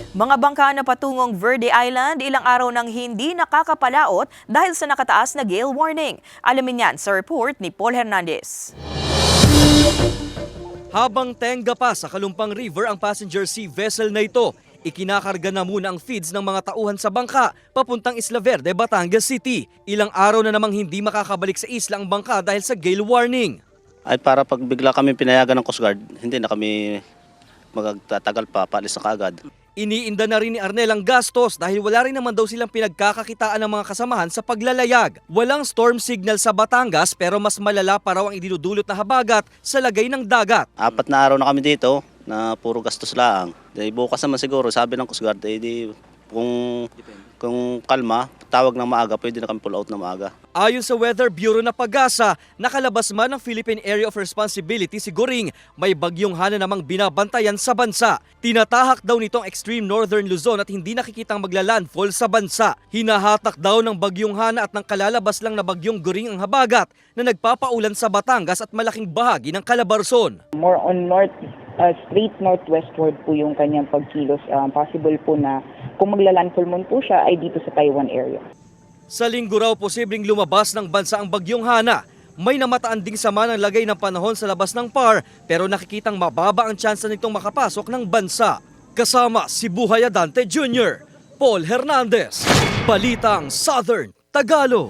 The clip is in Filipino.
Mga bangka na patungong Verde Island ilang araw nang hindi nakakapalaot dahil sa nakataas na gale warning. Alamin yan sa report ni Paul Hernandez. Habang tenga pa sa Kalumpang River ang passenger sea vessel na ito, ikinakarga na muna ang feeds ng mga tauhan sa bangka papuntang Isla Verde, Batangas City. Ilang araw na namang hindi makakabalik sa isla ang bangka dahil sa gale warning. Ay para pag bigla kami pinayagan ng Coast Guard, hindi na kami magtatagal pa, paalis na kaagad. Iniinda na rin ni Arnel ang gastos dahil wala rin naman daw silang pinagkakakitaan ng mga kasamahan sa paglalayag. Walang storm signal sa Batangas pero mas malala pa raw ang idinudulot na habagat sa lagay ng dagat. 4 na araw na kami dito na puro gastos laang. Dahil bukas naman siguro, sabi ng Coast Guard, kung kalma, tawag ng maaga, pwede na kami pull out ng maaga. Ayon sa Weather Bureau na pag-asa, nakalabas man ng Philippine Area of Responsibility si Goring, may bagyong Hana namang binabantayan sa bansa. Tinatahak daw nitong extreme northern Luzon at hindi nakikitang magla-landfall sa bansa. Hinahatak daw ng bagyong Hana at ng kalalabas lang na bagyong Goring ang habagat na nagpapaulan sa Batangas at malaking bahagi ng Calabarzon. More on straight northwestward po yung kanyang pagkilos. Possible po na kung magla-landfall man po siya ay dito sa Taiwan area. Sa linggo raw posibleng lumabas ng bansa ang bagyong Hana. May namataan ding sama ng lagay ng panahon sa labas ng PAR pero nakikitang mababa ang tsansa nitong makapasok ng bansa. Kasama si Buhay Adante Jr., Paul Hernandez, Balitang Southern Tagalog.